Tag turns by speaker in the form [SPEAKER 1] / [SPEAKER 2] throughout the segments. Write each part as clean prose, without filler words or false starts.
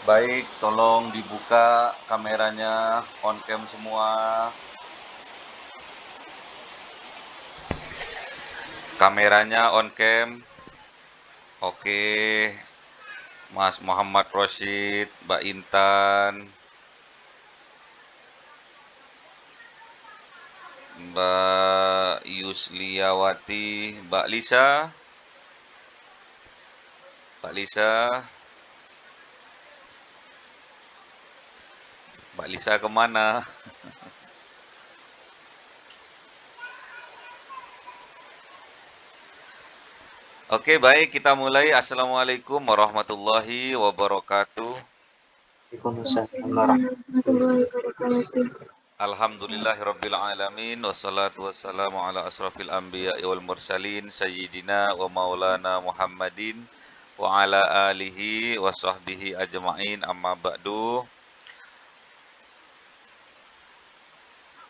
[SPEAKER 1] Baik, tolong dibuka kameranya, on cam semua. Kameranya on cam. Oke, Mas Muhammad Rosyid, Mbak Intan, Mbak Yusliawati, Mbak Lisa, Mbak Lisa, Mbak Lisa kemana? Oke, baik, kita mulai. Assalamualaikum warahmatullahi wabarakatuh.
[SPEAKER 2] Waalaikumsalam warahmatullahi wabarakatuh.
[SPEAKER 1] Alhamdulillahirabbil alamin wassalatu wassalamu ala asrofil anbiya'i wal mursalin sayyidina wa maulana Muhammadin wa ala alihi wa sahbihi ajma'in amma ba'du.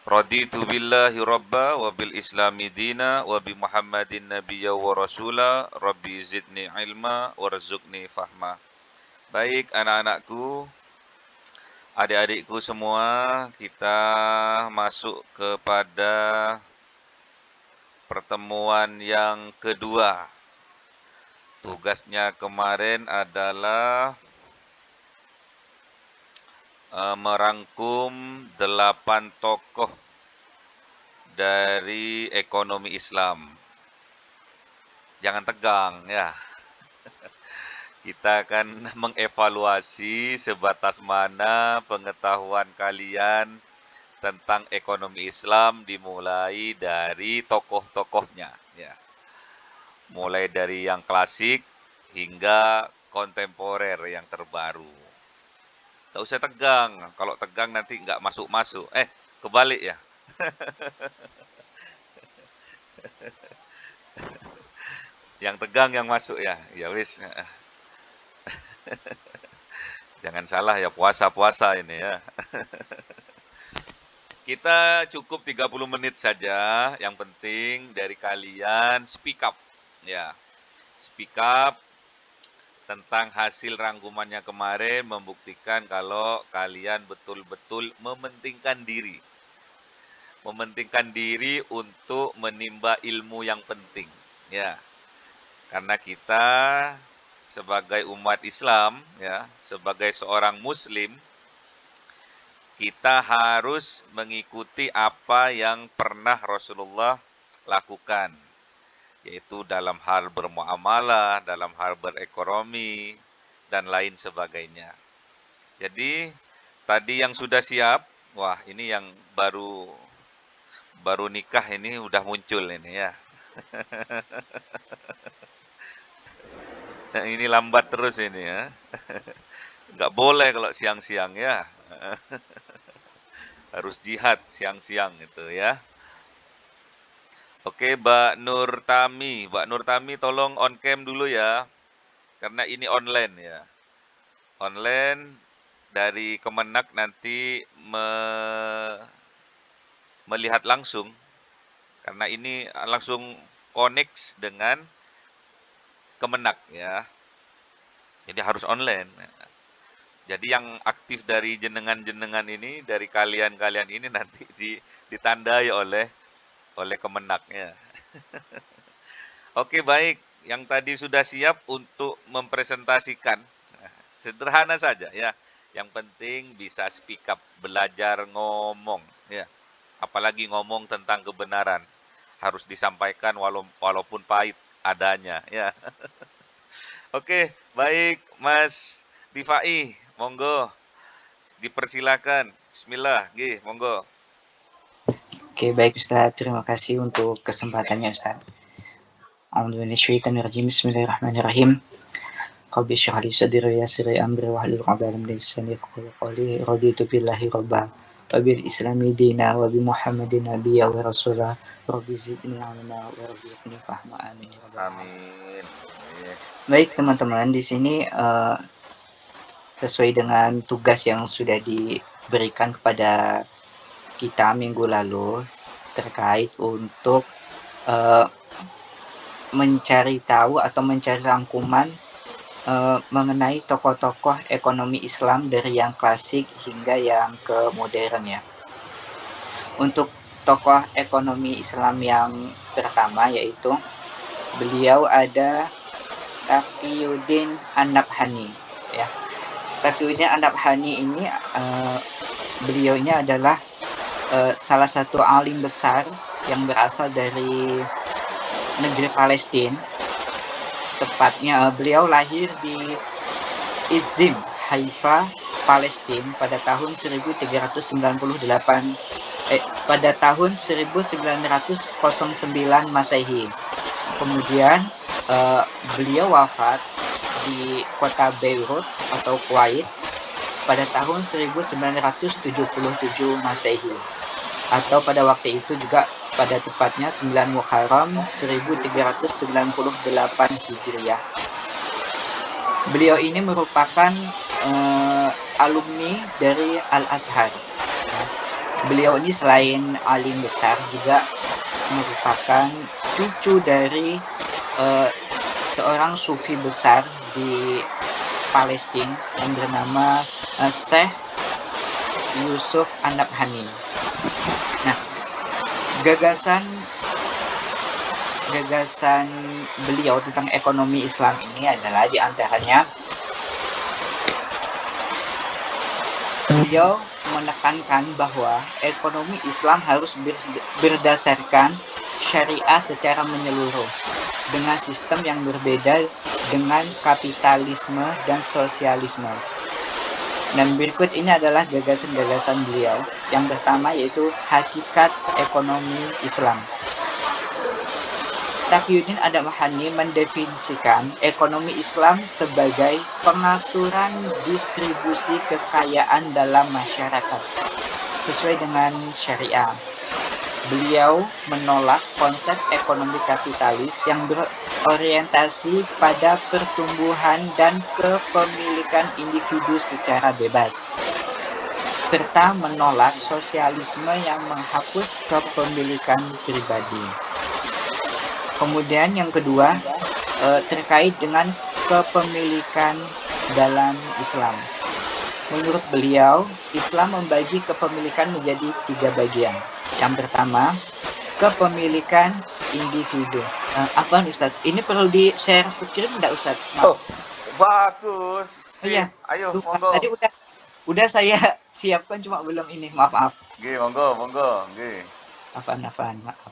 [SPEAKER 1] Raditu billahi rabba wa bil islami dina wa bi Muhammadin nabiyya wa rasula rabbi zidni ilma warzuqni fahma. Baik anak-anakku, adik-adikku semua, kita masuk kepada pertemuan yang kedua. Tugasnya kemarin adalah merangkum 8 tokoh dari ekonomi Islam. Jangan tegang ya. Kita akan mengevaluasi sebatas mana pengetahuan kalian tentang ekonomi Islam dimulai dari tokoh-tokohnya ya. Mulai dari yang klasik hingga kontemporer yang terbaru. Nggak usah tegang, kalau tegang nanti nggak masuk-masuk. Kebalik ya. Yang tegang yang masuk ya. Ya wis. Jangan salah ya, puasa-puasa ini ya. Kita cukup 30 menit saja. Yang penting dari kalian speak up ya. Speak up tentang hasil rangkumannya kemarin, membuktikan kalau kalian betul-betul mementingkan diri. Mementingkan diri untuk menimba ilmu yang penting ya. Karena kita sebagai umat Islam ya, sebagai seorang muslim, kita harus mengikuti apa yang pernah Rasulullah lakukan, yaitu dalam hal bermuamalah, dalam hal berekonomi, dan lain sebagainya. Jadi, tadi yang sudah siap, wah ini yang baru nikah ini udah muncul ini ya. Ini lambat terus ini ya. Nggak boleh kalau siang-siang ya. Harus jihad siang-siang itu ya. Oke, Mbak Nur Tami tolong on cam dulu ya. Karena ini online ya. Online dari Kemenak nanti melihat langsung. Karena ini langsung connect dengan Kemenak ya. Jadi harus online. Jadi yang aktif dari jenengan-jenengan ini, dari kalian-kalian ini nanti ditandai oleh Kemenaknya. Oke, baik. Yang tadi sudah siap untuk mempresentasikan. Sederhana saja ya. Yang penting bisa speak up, belajar ngomong ya. Apalagi ngomong tentang kebenaran. Harus disampaikan walaupun pahit adanya ya. Oke, baik Mas Difai, monggo dipersilakan. Bismillah, monggo.
[SPEAKER 2] Oke, baik Ustaz. Terima kasih untuk kesempatannya Ustaz. Bismillahirrahmanirrahim. Rabbi shrah li sadri wa yassir li amri wahlul 'uqdatam min lisani yafqahu qawli. Raditu billahi rabba wa bil islami dina wa bi Muhammadin nabiyya wa rasula. Rabbi zidni 'ilma warzuqni fahma. Amin ya rabbal alamin.
[SPEAKER 1] Amin.
[SPEAKER 2] Baik teman-teman, di sini sesuai dengan tugas yang sudah diberikan kepada kita minggu lalu terkait untuk mencari tahu atau mencari rangkuman mengenai tokoh-tokoh ekonomi Islam dari yang klasik hingga yang ke modern ya. Untuk tokoh ekonomi Islam yang pertama yaitu beliau ada Taqiyuddin An-Nabhani ya. Taqiyuddin An-Nabhani ini beliau ini adalah salah satu alim besar yang berasal dari negeri Palestina. Tepatnya beliau lahir di Izim, Haifa, Palestina pada tahun 1909 Masehi. Kemudian beliau wafat di kota Beirut atau Kuwait pada tahun 1977 Masehi. Atau pada waktu itu juga pada tepatnya 9 Muharram 1398 Hijriah. Beliau ini merupakan alumni dari Al-Azhar. Beliau ini selain alim besar juga merupakan cucu dari seorang sufi besar di Palestina yang bernama Syekh Yusuf An-Nabhani. Nah, gagasan beliau tentang ekonomi Islam ini adalah diantaranya beliau menekankan bahwa ekonomi Islam harus berdasarkan syariah secara menyeluruh dengan sistem yang berbeda dengan kapitalisme dan sosialisme. Dan berikut ini adalah gagasan-gagasan beliau. Yang pertama yaitu hakikat ekonomi Islam. Taqiyuddin An-Nabhani mendefinisikan ekonomi Islam sebagai pengaturan distribusi kekayaan dalam masyarakat sesuai dengan syariah. Beliau menolak konsep ekonomi kapitalis yang berorientasi pada pertumbuhan dan kepemilikan individu secara bebas, serta menolak sosialisme yang menghapus kepemilikan pribadi. Kemudian yang kedua terkait dengan kepemilikan dalam Islam. Menurut beliau, Islam membagi kepemilikan menjadi 3 bagian. Yang pertama, kepemilikan individu. Afwan Ustaz, ini perlu di-share screen enggak Ustaz?
[SPEAKER 1] Oh, bagus.
[SPEAKER 2] Iya.
[SPEAKER 1] Ayo,
[SPEAKER 2] Lupa.
[SPEAKER 1] monggo.
[SPEAKER 2] Tadi udah saya siapkan cuma belum ini. Maaf.
[SPEAKER 1] Nggih, monggo, nggih.
[SPEAKER 2] Afwan, maaf.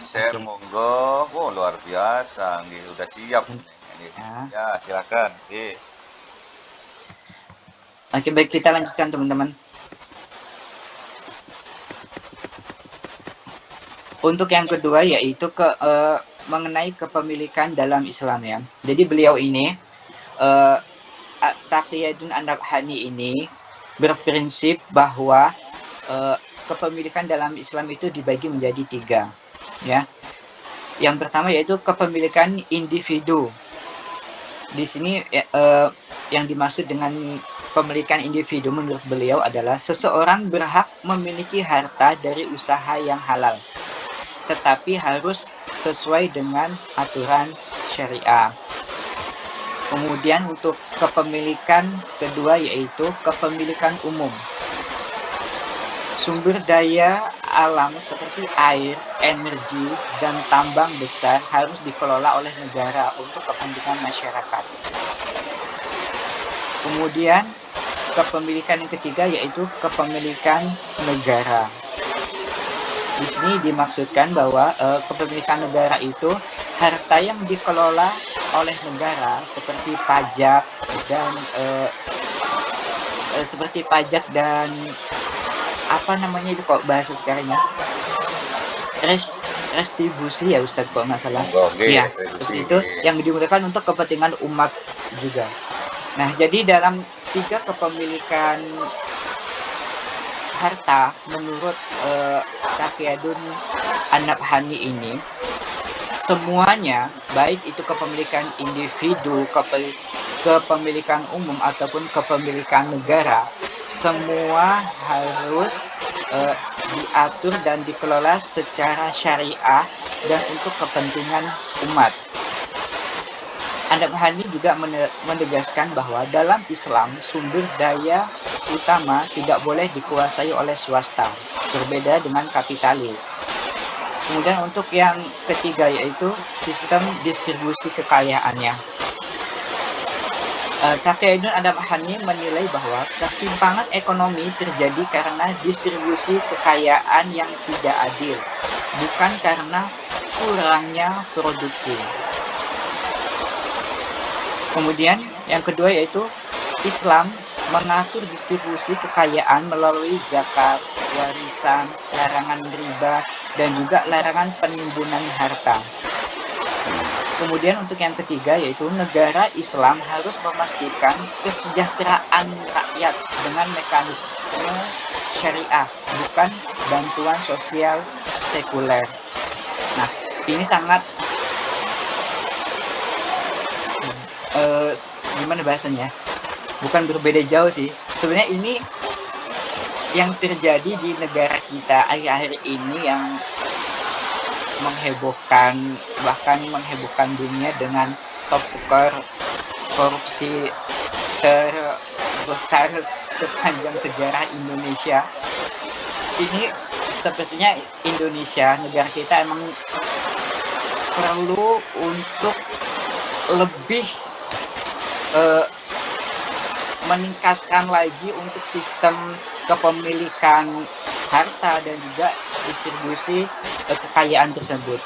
[SPEAKER 1] Share monggo. Oh, luar biasa. Nggih, udah siap. Ya, silakan. Nggih.
[SPEAKER 2] Oke, baik, kita lanjutkan teman-teman. Untuk yang kedua yaitu mengenai kepemilikan dalam Islam ya. Jadi beliau ini Taqiyuddin An-Nabhani ini berprinsip bahwa kepemilikan dalam Islam itu dibagi menjadi 3 ya. Yang pertama yaitu kepemilikan individu. Di sini yang dimaksud dengan pemilikan individu menurut beliau adalah seseorang berhak memiliki harta dari usaha yang halal, tetapi harus sesuai dengan aturan syariah. Kemudian untuk kepemilikan kedua yaitu kepemilikan umum. Sumber daya alam seperti air, energi, dan tambang besar harus dikelola oleh negara untuk kepentingan masyarakat. Kemudian kepemilikan yang ketiga yaitu kepemilikan negara. Di sini dimaksudkan bahwa kepemilikan negara itu harta yang dikelola oleh negara seperti pajak dan apa namanya itu kok bahasa sekarang ya, restribusi ya Ustadz kok nggak salah. Iya, seperti itu yang digunakan untuk kepentingan umat juga. Nah, jadi dalam 3 kepemilikan harta menurut Taqiyuddin An-Nabhani ini, semuanya baik itu kepemilikan individu, kepemilikan umum ataupun kepemilikan negara, semua harus diatur dan dikelola secara syariah dan untuk kepentingan umat. An-Nabhani juga menegaskan bahwa dalam Islam sumber daya utama tidak boleh dikuasai oleh swasta, berbeda dengan kapitalis. Kemudian untuk yang ketiga yaitu sistem distribusi kekayaannya. Taqiyuddin An-Nabhani menilai bahwa ketimpangan ekonomi terjadi karena distribusi kekayaan yang tidak adil, bukan karena kurangnya produksi. Kemudian yang kedua yaitu Islam mengatur distribusi kekayaan melalui zakat, warisan, larangan riba, dan juga larangan penimbunan harta. Kemudian untuk yang ketiga yaitu negara Islam harus memastikan kesejahteraan rakyat dengan mekanisme syariah, bukan bantuan sosial sekuler. Nah, ini sangat gimana bahasanya? Bukan berbeda jauh sih. Sebenarnya ini yang terjadi di negara kita akhir-akhir ini yang menghebohkan, bahkan menghebohkan dunia dengan top skor korupsi terbesar sepanjang sejarah Indonesia. Ini sepertinya Indonesia, negara kita emang perlu untuk lebih meningkatkan lagi untuk sistem kepemilikan harta dan juga distribusi kekayaan tersebut.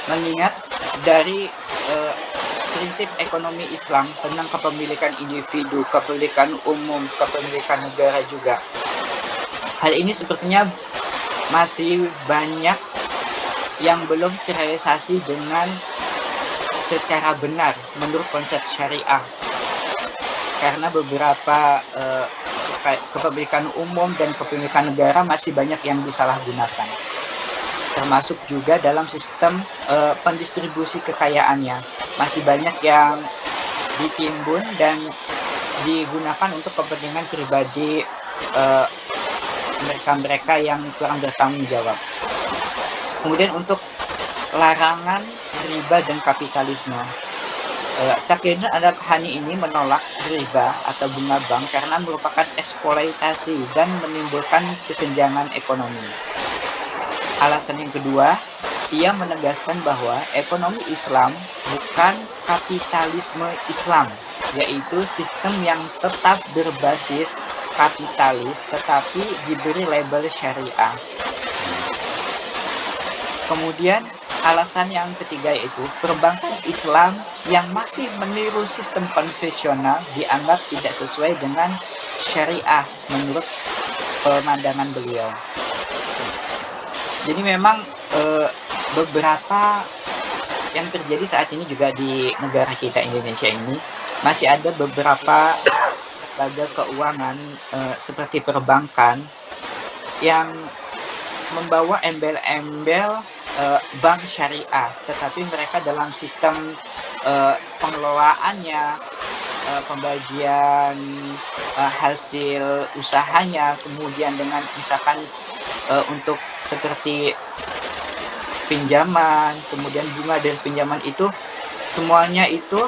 [SPEAKER 2] Mengingat dari prinsip ekonomi Islam tentang kepemilikan individu, kepemilikan umum, kepemilikan negara juga. Hal ini sepertinya masih banyak yang belum terrealisasi dengan secara benar menurut konsep syariah. Karena beberapa kepemilikan umum dan kepemilikan negara masih banyak yang disalahgunakan. Termasuk juga dalam sistem pendistribusi kekayaannya. Masih banyak yang ditimbun dan digunakan untuk kepentingan pribadi mereka-mereka yang kurang bertanggung jawab. Kemudian untuk larangan riba dan kapitalisme. Taqiyuddin An-Nabhani ini menolak riba atau bunga bank karena merupakan eksploitasi dan menimbulkan kesenjangan ekonomi. Alasan yang kedua, ia menegaskan bahwa ekonomi Islam bukan kapitalisme Islam, yaitu sistem yang tetap berbasis kapitalis tetapi diberi label syariah. Kemudian alasan yang ketiga yaitu perbankan Islam yang masih meniru sistem konvensional dianggap tidak sesuai dengan syariah menurut pemandangan beliau. Jadi memang beberapa yang terjadi saat ini juga di negara kita Indonesia ini masih ada beberapa lembaga keuangan seperti perbankan yang membawa embel-embel bank syariah, tetapi mereka dalam sistem pengelolaannya, pembagian hasil usahanya, kemudian dengan misalkan untuk seperti pinjaman, kemudian bunga dari pinjaman itu, semuanya itu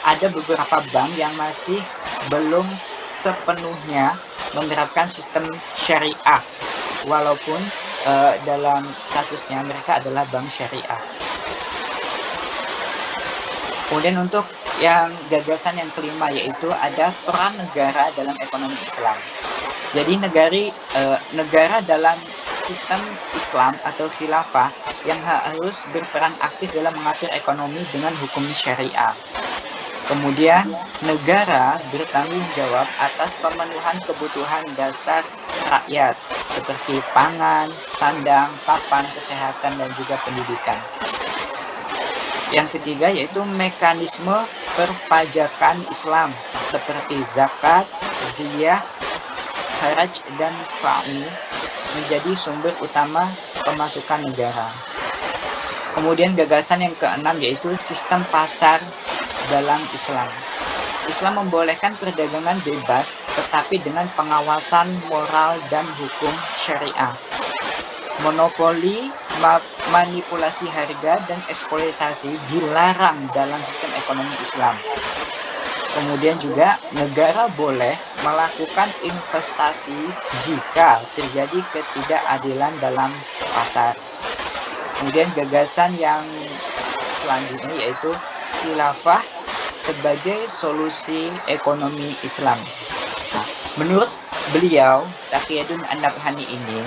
[SPEAKER 2] ada beberapa bank yang masih belum sepenuhnya menerapkan sistem syariah, walaupun dalam statusnya mereka adalah bank syariah. Kemudian untuk yang gagasan yang kelima yaitu ada peran negara dalam ekonomi Islam. Jadi negara dalam sistem Islam atau khilafah yang harus berperan aktif dalam mengatur ekonomi dengan hukum syariah. Kemudian negara bertanggung jawab atas pemenuhan kebutuhan dasar rakyat seperti pangan, sandang, papan, kesehatan, dan juga pendidikan. Yang ketiga yaitu mekanisme perpajakan Islam seperti zakat, ziyah, haraj, dan fa'i menjadi sumber utama pemasukan negara. Kemudian gagasan yang keenam yaitu sistem pasar dalam Islam. Islam membolehkan perdagangan bebas tetapi dengan pengawasan moral dan hukum syariah. Monopoli manipulasi harga dan eksploitasi dilarang dalam sistem ekonomi Islam. Kemudian juga negara boleh melakukan investasi jika terjadi ketidakadilan dalam pasar. Kemudian gagasan yang selanjutnya yaitu khilafah sebagai solusi ekonomi Islam. Nah, menurut beliau, Taqiyuddin An-Nabhani ini,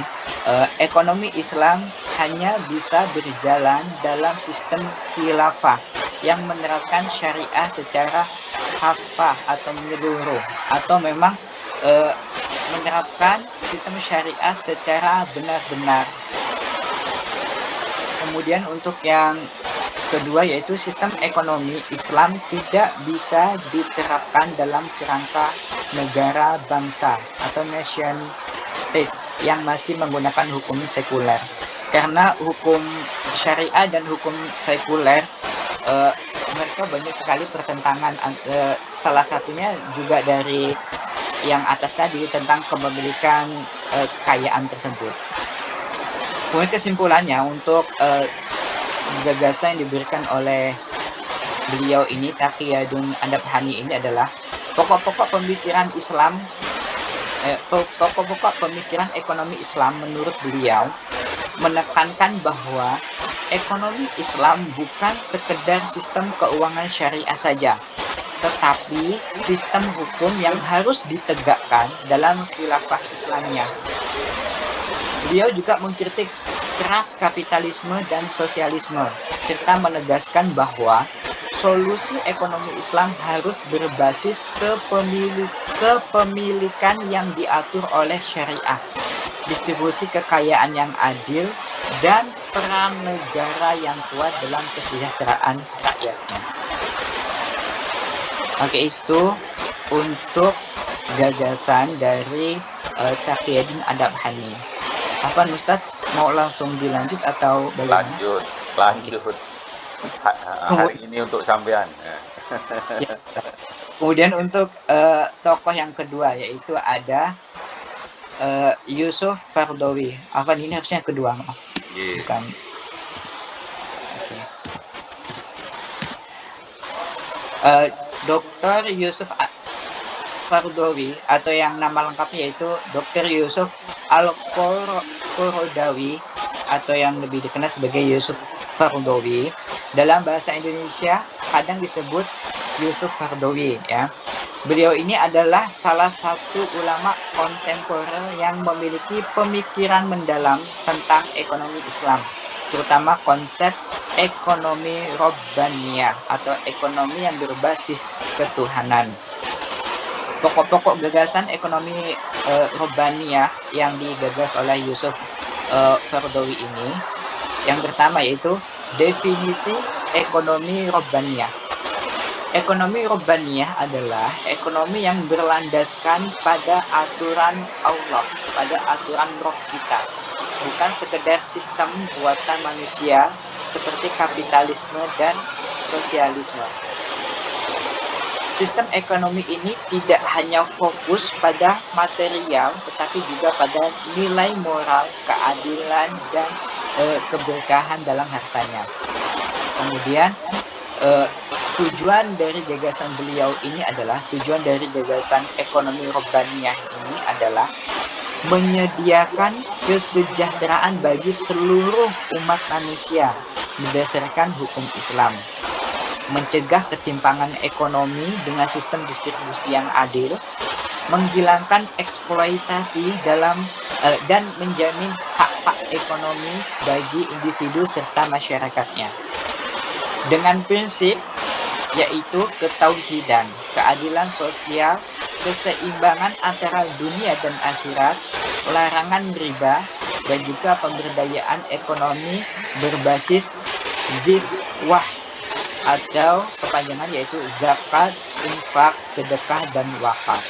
[SPEAKER 2] ekonomi Islam hanya bisa berjalan dalam sistem khilafah yang menerapkan syariah secara kafah atau menyeluruh, atau memang menerapkan sistem syariah secara benar-benar. Kemudian untuk yang kedua yaitu sistem ekonomi Islam tidak bisa diterapkan dalam kerangka negara bangsa atau nation state yang masih menggunakan hukum sekuler. Karena hukum syariah dan hukum sekuler mereka banyak sekali pertentangan. Salah satunya juga dari yang atas tadi tentang kepemilikan kekayaan tersebut. Kemudian kesimpulannya untuk gagasan yang diberikan oleh beliau ini, Taqiyuddin An-Nabhani ini adalah pokok-pokok pemikiran Islam, pokok-pokok pemikiran ekonomi Islam menurut beliau menekankan bahwa ekonomi Islam bukan sekedar sistem keuangan syariah saja, tetapi sistem hukum yang harus ditegakkan dalam khilafah Islamnya. Beliau juga mengkritik keras kapitalisme dan sosialisme, serta menegaskan bahwa solusi ekonomi Islam harus berbasis kepemilikan yang diatur oleh syariah, distribusi kekayaan yang adil, dan peran negara yang kuat dalam kesejahteraan rakyatnya. Oke, itu untuk gagasan dari Taqiyuddin An-Nabhani. Apa Ustaz, mau langsung dilanjut atau bagaimana?
[SPEAKER 1] Lanjut. Hari ini untuk sampean.
[SPEAKER 2] Ya. Kemudian untuk tokoh yang kedua yaitu ada Yusuf Qaradawi. Apa ini harusnya yang kedua, maaf.
[SPEAKER 1] Yeah.
[SPEAKER 2] Bukan. Okay. Dr. Yusuf Qaradawi atau yang nama lengkapnya yaitu Dr. Yusuf Al-Qaradawi atau yang lebih dikenal sebagai Yusuf Qaradawi. Dalam bahasa Indonesia kadang disebut Yusuf Qaradawi ya. Beliau ini adalah salah satu ulama kontemporer yang memiliki pemikiran mendalam tentang ekonomi Islam, terutama konsep ekonomi Robbaniyah atau ekonomi yang berbasis ketuhanan. Pokok-pokok gagasan ekonomi Robbaniyah yang digagas oleh Yusuf Qaradawi ini, yang pertama yaitu definisi ekonomi Robbaniyah. Ekonomi Robbaniyah adalah ekonomi yang berlandaskan pada aturan Allah, pada aturan roh kita, bukan sekedar sistem buatan manusia seperti kapitalisme dan sosialisme. Sistem ekonomi ini tidak hanya fokus pada material, tetapi juga pada nilai moral, keadilan, dan keberkahan dalam hartanya. Kemudian tujuan dari gagasan beliau ini adalah, tujuan dari gagasan ekonomi Robbaniyah ini adalah menyediakan kesejahteraan bagi seluruh umat manusia berdasarkan hukum Islam, mencegah ketimpangan ekonomi dengan sistem distribusi yang adil, menghilangkan eksploitasi dalam dan menjamin hak-hak ekonomi bagi individu serta masyarakatnya. Dengan prinsip yaitu ketauhidan, keadilan sosial, keseimbangan antara dunia dan akhirat, larangan riba, dan juga pemberdayaan ekonomi berbasis ziswah atau kepanjangan yaitu zakat, infak, sedekah, dan wakaf.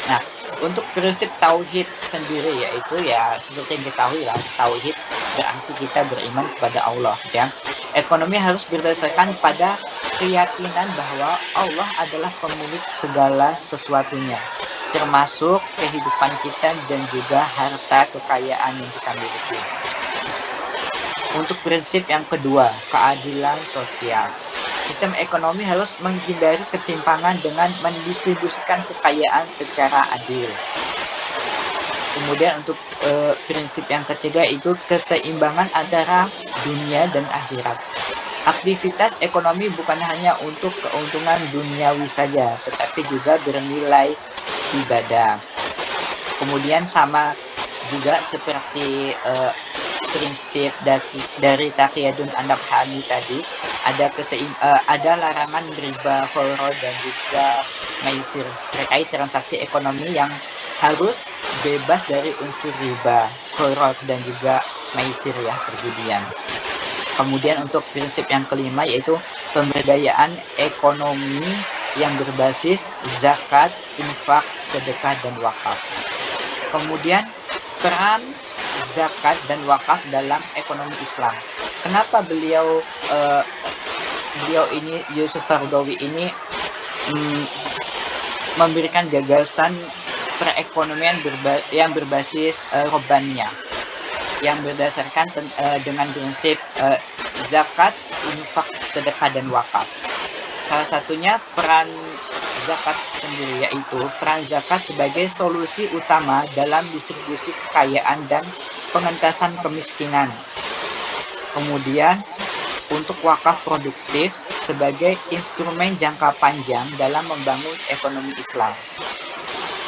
[SPEAKER 2] Nah, untuk prinsip tauhid sendiri yaitu ya seperti yang diketahui lah, tauhid berarti kita beriman kepada Allah ya. Ekonomi harus berdasarkan pada keyakinan bahwa Allah adalah pemilik segala sesuatunya, termasuk kehidupan kita dan juga harta kekayaan yang kita miliki. Untuk prinsip yang kedua, keadilan sosial. Sistem ekonomi harus menghindari ketimpangan dengan mendistribusikan kekayaan secara adil. Kemudian untuk prinsip yang ketiga itu keseimbangan antara dunia dan akhirat. Aktivitas ekonomi bukan hanya untuk keuntungan duniawi saja, tetapi juga bernilai ibadah. Kemudian sama juga seperti prinsip dari Taqiyadun An-Nabhani tadi, ada larangan riba, khulul dan juga maisir terkait transaksi ekonomi yang harus bebas dari unsur riba, khulul dan juga maisir ya, perjudian. Kemudian untuk prinsip yang kelima yaitu pemberdayaan ekonomi yang berbasis zakat, infak, sedekah dan wakaf. Kemudian peran zakat dan wakaf dalam ekonomi Islam. Kenapa beliau ini Yusuf Qaradawi ini memberikan gagasan perekonomian yang berbasis robbaniyah, yang berdasarkan dengan prinsip zakat, infak, sedekah dan wakaf. Salah satunya peran zakat sendiri, yaitu peran zakat sebagai solusi utama dalam distribusi kekayaan dan pengentasan kemiskinan. Kemudian untuk wakaf produktif sebagai instrumen jangka panjang dalam membangun ekonomi Islam.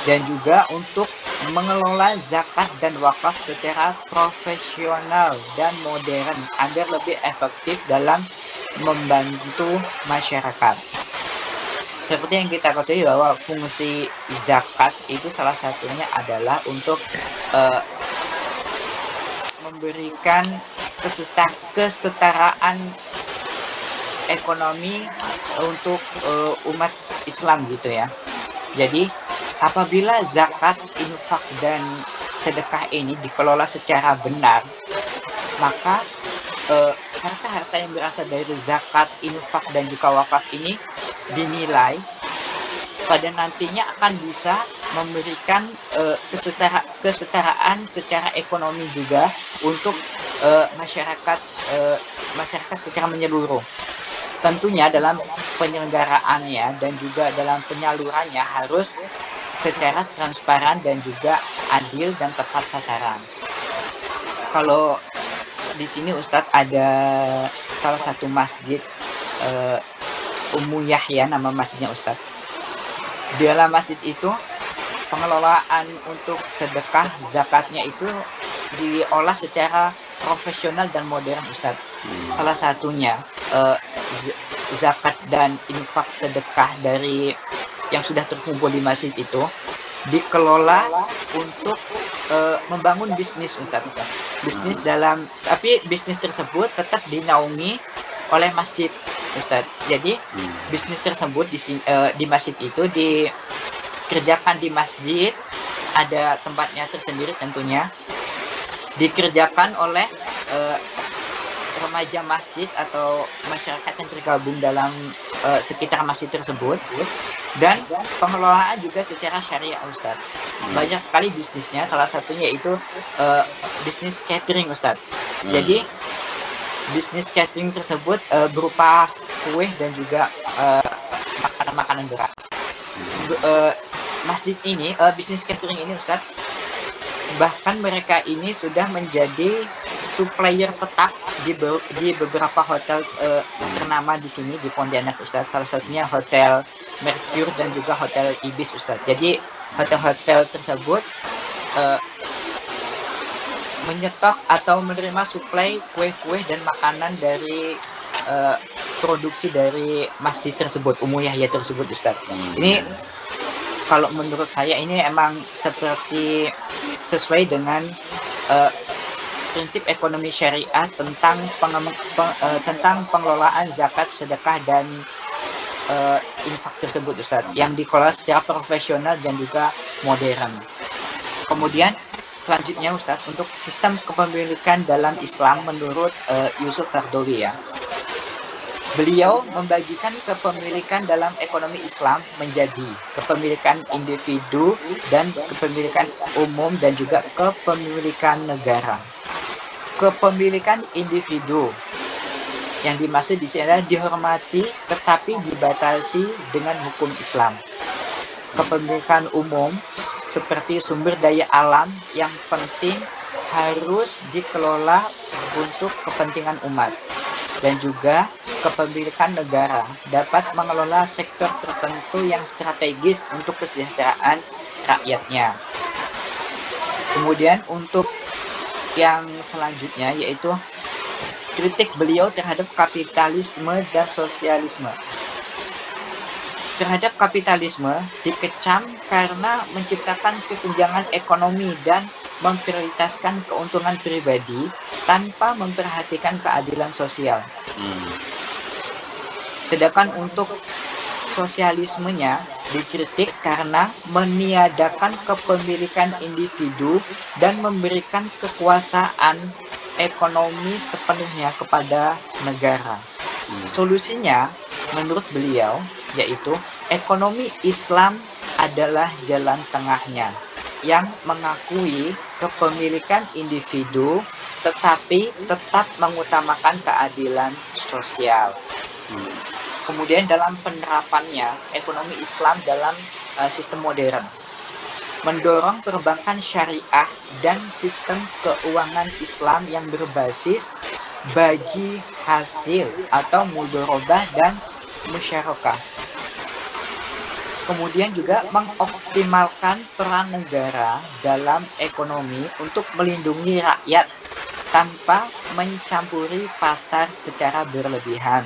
[SPEAKER 2] Dan juga untuk mengelola zakat dan wakaf secara profesional dan modern agar lebih efektif dalam membantu masyarakat. Seperti yang kita ketahui bahwa fungsi zakat itu salah satunya adalah untuk memberikan kesetaraan ekonomi untuk umat Islam gitu ya. Jadi apabila zakat, infak dan sedekah ini dikelola secara benar, maka harta-harta yang berasal dari zakat, infak dan juga wakaf ini dinilai pada nantinya akan bisa memberikan kesetaraan secara ekonomi juga untuk masyarakat secara menyeluruh. Tentunya dalam penyelenggaraannya dan juga dalam penyalurannya harus secara transparan dan juga adil dan tepat sasaran. Kalau di sini Ustadz ada salah satu masjid Ummu Yahya, nama masjidnya Ustadz. Di dalam masjid itu pengelolaan untuk sedekah zakatnya itu diolah secara profesional dan modern Ustadz. Salah satunya zakat dan infak sedekah dari yang sudah terkumpul di masjid itu dikelola untuk membangun bisnis Ustadz. Bisnis tapi bisnis tersebut tetap dinaungi oleh masjid Ustadz. Jadi bisnis tersebut di masjid itu dikerjakan di masjid, ada tempatnya tersendiri tentunya, dikerjakan oleh remaja masjid atau masyarakat yang tergabung dalam sekitar masjid tersebut, dan pengelolaan juga secara syariah Ustadz. Banyak sekali bisnisnya, salah satunya itu bisnis catering Ustadz. Jadi bisnis catering tersebut berupa kue dan juga makanan-makanan berat. Masjid ini, bisnis catering ini Ustadz, bahkan mereka ini sudah menjadi supplier tetap di beberapa hotel ternama di sini di Pontianak Ustadz. Salah satunya Hotel Mercure dan juga Hotel Ibis Ustadz. Jadi hotel-hotel tersebut menyetok atau menerima suplai kue-kue dan makanan dari produksi dari masjid tersebut, Ummu Yahya tersebut Ustadz. Ini kalau menurut saya ini emang seperti sesuai dengan prinsip ekonomi syariah tentang pengelolaan zakat, sedekah dan infak tersebut Ustadz, yang dikelola secara profesional dan juga modern. Kemudian selanjutnya Ustadz, untuk sistem kepemilikan dalam Islam menurut Yusuf Qaradawi ya, beliau membagikan kepemilikan dalam ekonomi Islam menjadi kepemilikan individu dan kepemilikan umum dan juga kepemilikan negara. Kepemilikan individu yang dimaksud di sini adalah dihormati tetapi dibatasi dengan hukum Islam. Kepemilikan umum seperti sumber daya alam yang penting harus dikelola untuk kepentingan umat. Dan juga kepemilikan negara dapat mengelola sektor tertentu yang strategis untuk kesejahteraan rakyatnya. Kemudian untuk yang selanjutnya yaitu kritik beliau terhadap kapitalisme dan sosialisme. Terhadap kapitalisme dikecam karena menciptakan kesenjangan ekonomi dan memprioritaskan keuntungan pribadi tanpa memperhatikan keadilan sosial. Sedangkan untuk sosialismenya dikritik karena meniadakan kepemilikan individu dan memberikan kekuasaan ekonomi sepenuhnya kepada negara. Solusinya menurut beliau yaitu ekonomi Islam adalah jalan tengahnya yang mengakui kepemilikan individu tetapi tetap mengutamakan keadilan sosial. Kemudian dalam penerapannya ekonomi Islam dalam sistem modern mendorong perbankan syariah dan sistem keuangan Islam yang berbasis bagi hasil atau mudharabah dan musyarakah. Kemudian juga mengoptimalkan peran negara dalam ekonomi untuk melindungi rakyat tanpa mencampuri pasar secara berlebihan.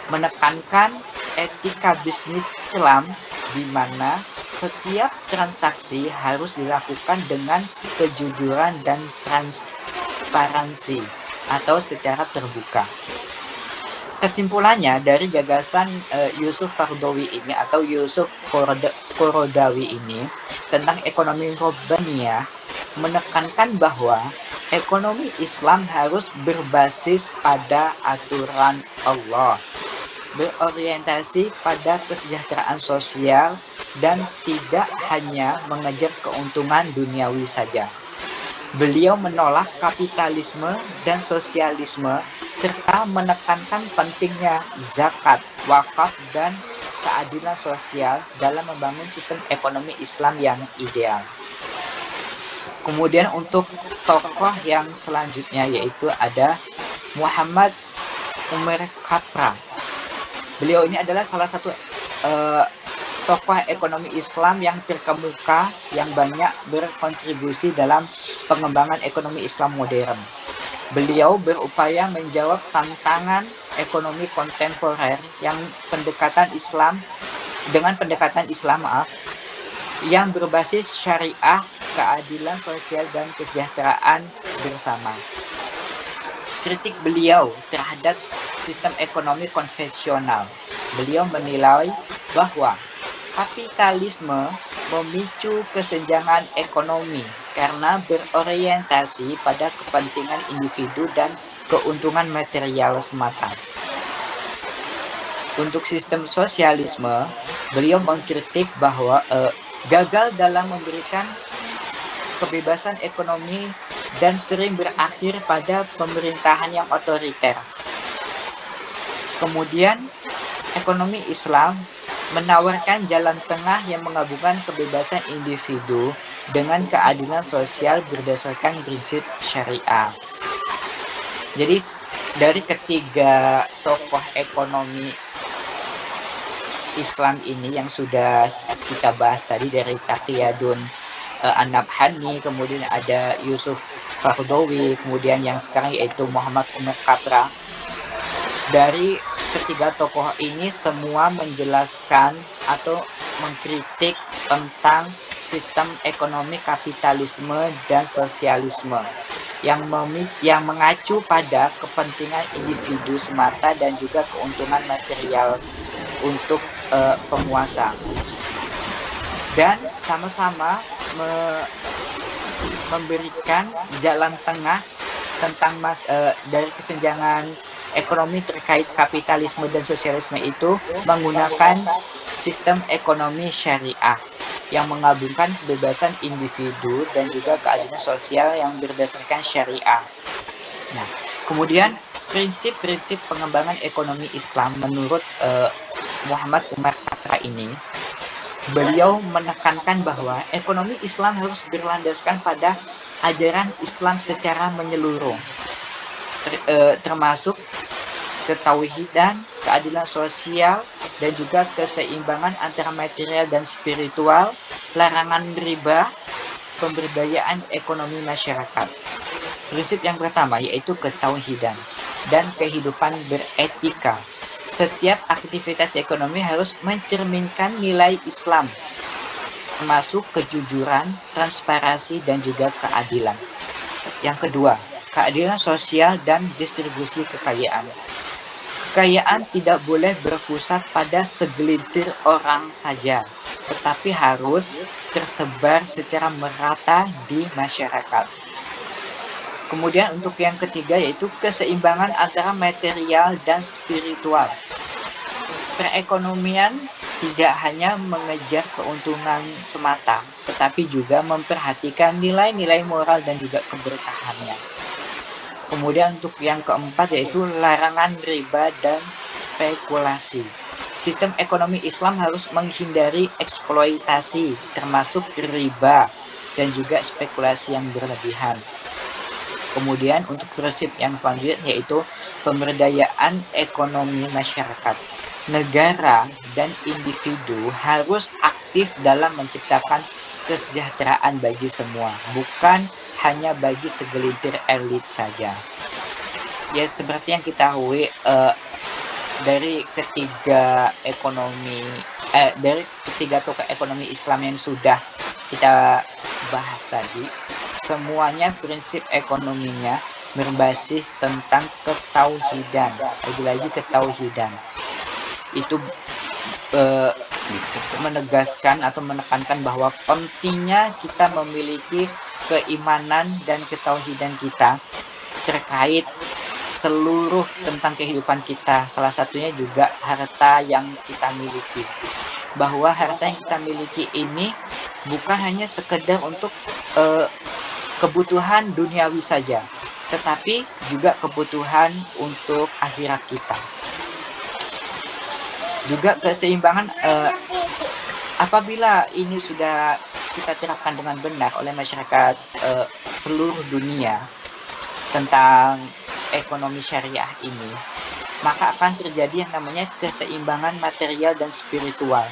[SPEAKER 2] Menekankan etika bisnis Islam di mana setiap transaksi harus dilakukan dengan kejujuran dan transparansi atau secara terbuka. Kesimpulannya dari gagasan Yusuf Qaradawi ini atau Yusuf Qaradawi ini tentang ekonomi robbaniyah menekankan bahwa ekonomi Islam harus berbasis pada aturan Allah, berorientasi pada kesejahteraan sosial dan tidak hanya mengejar keuntungan duniawi saja. Beliau menolak kapitalisme dan sosialisme serta menekankan pentingnya zakat, wakaf, dan keadilan sosial dalam membangun sistem ekonomi Islam yang ideal. Kemudian untuk tokoh yang selanjutnya yaitu ada Muhammad Umar Khayyam. Beliau ini adalah salah satu tokoh ekonomi Islam yang terkemuka yang banyak berkontribusi dalam pengembangan ekonomi Islam modern. Beliau berupaya menjawab tantangan ekonomi kontemporer yang pendekatan Islam yang berbasis syariah, keadilan sosial dan kesejahteraan bersama. Kritik beliau terhadap sistem ekonomi konvensional. Beliau menilai bahwa kapitalisme memicu kesenjangan ekonomi karena berorientasi pada kepentingan individu dan keuntungan material semata. Untuk sistem sosialisme, beliau mengkritik bahwa gagal dalam memberikan kebebasan ekonomi dan sering berakhir pada pemerintahan yang otoriter. Kemudian, ekonomi Islam menawarkan jalan tengah yang menggabungkan kebebasan individu dengan keadilan sosial berdasarkan prinsip syariah. Jadi dari ketiga tokoh ekonomi Islam ini yang sudah kita bahas tadi dari Taqiyuddin An-Nabhani, kemudian ada Yusuf Qaradawi, kemudian yang sekarang yaitu Muhammad Umar Khayyam. Dari ketiga tokoh ini semua menjelaskan atau mengkritik tentang sistem ekonomi kapitalisme dan sosialisme yang mengacu pada kepentingan individu semata dan juga keuntungan material untuk penguasa. Dan sama-sama memberikan jalan tengah tentang dari kesenjangan ekonomi terkait kapitalisme dan sosialisme itu menggunakan sistem ekonomi syariah yang menggabungkan kebebasan individu dan juga keadilan sosial yang berdasarkan syariah. Nah, kemudian prinsip-prinsip pengembangan ekonomi Islam menurut Muhammad Umar Katra ini, beliau menekankan bahwa ekonomi Islam harus berlandaskan pada ajaran Islam secara menyeluruh, termasuk ketauhidan, keadilan sosial, dan juga keseimbangan antara material dan spiritual, larangan riba, pemberdayaan ekonomi masyarakat. Prinsip yang pertama yaitu ketauhidan dan kehidupan beretika. Setiap aktivitas ekonomi harus mencerminkan nilai Islam, termasuk kejujuran, transparansi, dan juga keadilan. Yang kedua, keadilan sosial dan distribusi kekayaan. Kekayaan tidak boleh berpusat pada segelintir orang saja, tetapi harus tersebar secara merata di masyarakat. Kemudian untuk yang ketiga yaitu keseimbangan antara material dan spiritual. Perekonomian tidak hanya mengejar keuntungan semata, tetapi juga memperhatikan nilai-nilai moral dan juga keberkahannya. Kemudian untuk yang keempat yaitu larangan riba dan spekulasi. Sistem ekonomi Islam harus menghindari eksploitasi, termasuk riba dan juga spekulasi yang berlebihan. Kemudian untuk prinsip yang selanjutnya yaitu pemberdayaan ekonomi masyarakat. Negara dan individu harus aktif dalam menciptakan kesejahteraan bagi semua, bukan hanya bagi segelintir elit saja. Ya seperti yang kita ketahui dari ketiga tokoh ekonomi Islam yang sudah kita bahas tadi, semuanya prinsip ekonominya berbasis tentang ketauhidan. Lagi-lagi ketauhidan itu menegaskan atau menekankan bahwa pentingnya kita memiliki keimanan dan ketauhidan kita terkait seluruh tentang kehidupan kita. Salah satunya juga harta yang kita miliki. Bahwa harta yang kita miliki ini bukan hanya sekedar untuk kebutuhan duniawi saja, tetapi juga kebutuhan untuk akhirat kita. Juga keseimbangan apabila ini sudah kita terapkan dengan benar oleh masyarakat seluruh dunia tentang ekonomi syariah ini, maka akan terjadi yang namanya keseimbangan material dan spiritual.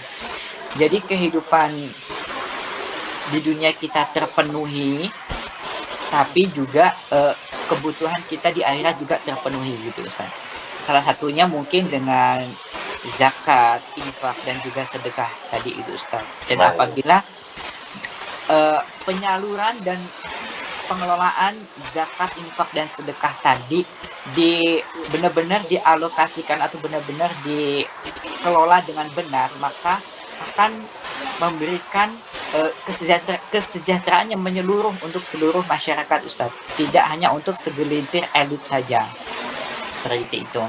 [SPEAKER 2] Jadi kehidupan di dunia kita terpenuhi, tapi juga kebutuhan kita di akhirat juga terpenuhi gitu Ustaz. Salah satunya mungkin dengan zakat, infak, dan juga sedekah tadi itu Ustaz. Dan apabila penyaluran dan pengelolaan zakat, infak, dan sedekah tadi benar-benar dialokasikan atau benar-benar dikelola dengan benar, maka akan memberikan kesejahteraan yang menyeluruh untuk seluruh masyarakat Ustaz. Tidak hanya untuk segelintir elit saja. Seperti itu.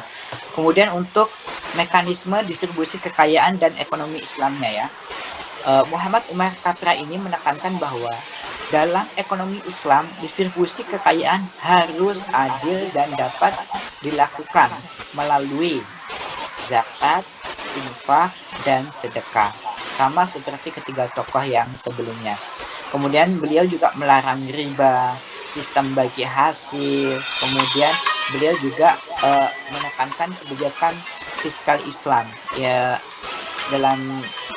[SPEAKER 2] Kemudian untuk mekanisme distribusi kekayaan dan ekonomi Islamnya ya. Muhammad Umar Katra ini menekankan bahwa dalam ekonomi Islam, distribusi kekayaan harus adil dan dapat dilakukan melalui zakat, infak, dan sedekah. Sama seperti ketiga tokoh yang sebelumnya. Kemudian beliau juga melarang riba, sistem bagi hasil. Kemudian beliau juga menekankan kebijakan fiskal Islam. Ya, dalam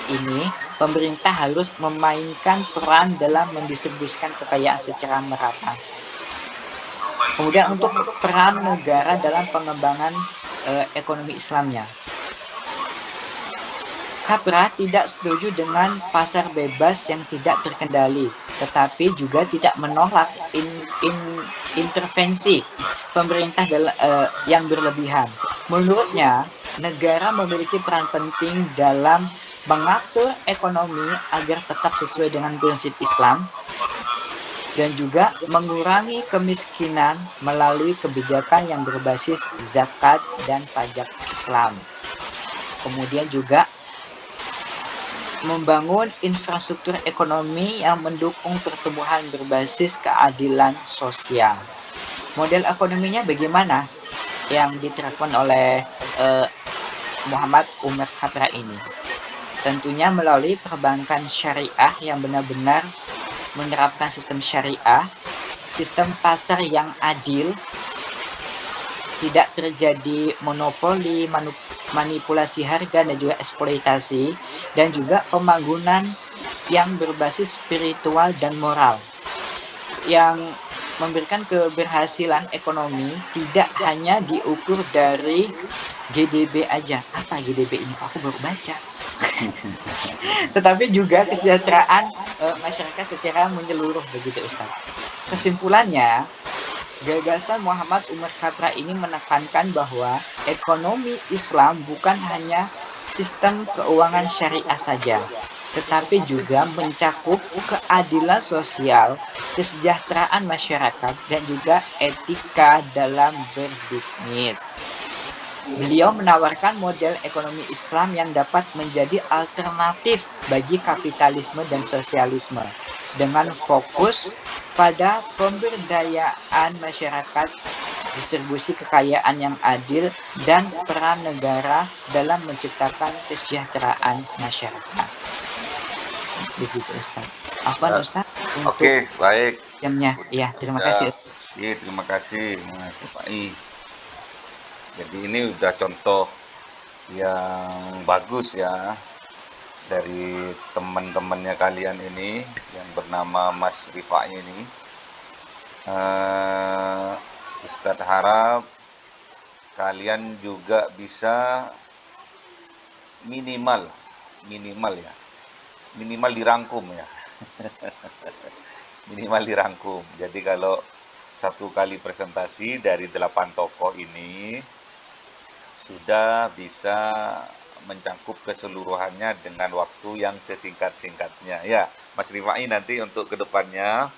[SPEAKER 2] ini pemerintah harus memainkan peran dalam mendistribusikan kekayaan secara merata. Kemudian untuk peran negara dalam pengembangan ekonomi Islamnya. Katra tidak setuju dengan pasar bebas yang tidak terkendali, tetapi juga tidak menolak intervensi pemerintah yang berlebihan. Menurutnya, negara memiliki peran penting dalam mengatur ekonomi agar tetap sesuai dengan prinsip Islam dan juga mengurangi kemiskinan melalui kebijakan yang berbasis zakat dan pajak Islam. Kemudian juga membangun infrastruktur ekonomi yang mendukung pertumbuhan berbasis keadilan sosial. Model ekonominya bagaimana yang diterapkan oleh Muhammad Umar Katra ini? Tentunya melalui perbankan syariah yang benar-benar menerapkan sistem syariah, sistem pasar yang adil, tidak terjadi monopoli, manipulasi harga dan juga eksploitasi, dan juga pembangunan yang berbasis spiritual dan moral yang memberikan keberhasilan ekonomi tidak hanya diukur dari GDP aja. Apa GDP ini? Aku baru baca. Tetapi juga kesejahteraan masyarakat secara menyeluruh begitu Ustaz. Kesimpulannya, gagasan Muhammad Umar Katra ini menekankan bahwa ekonomi Islam bukan hanya sistem keuangan syariah saja, tetapi juga mencakup keadilan sosial, kesejahteraan masyarakat, dan juga etika dalam berbisnis. Beliau menawarkan model ekonomi Islam yang dapat menjadi alternatif bagi kapitalisme dan sosialisme dengan fokus pada pemberdayaan masyarakat, distribusi kekayaan yang adil, dan peran negara dalam menciptakan kesejahteraan masyarakat. Begitu Ustaz. Afwan Ustaz untuk
[SPEAKER 1] Oke, baik.
[SPEAKER 2] jamnya. Ya, terima
[SPEAKER 1] Ya,
[SPEAKER 2] kasih.
[SPEAKER 1] iya, terima kasih Mas Pai. Jadi ini udah contoh yang bagus ya dari teman-temannya kalian ini yang bernama Mas Rifai ini. Ustadz harap kalian juga bisa minimal dirangkum ya. Minimal dirangkum. Jadi kalau satu kali presentasi dari 8 tokoh ini sudah bisa mencakup keseluruhannya dengan waktu yang sesingkat-singkatnya. Ya, Mas Rifai nanti untuk kedepannya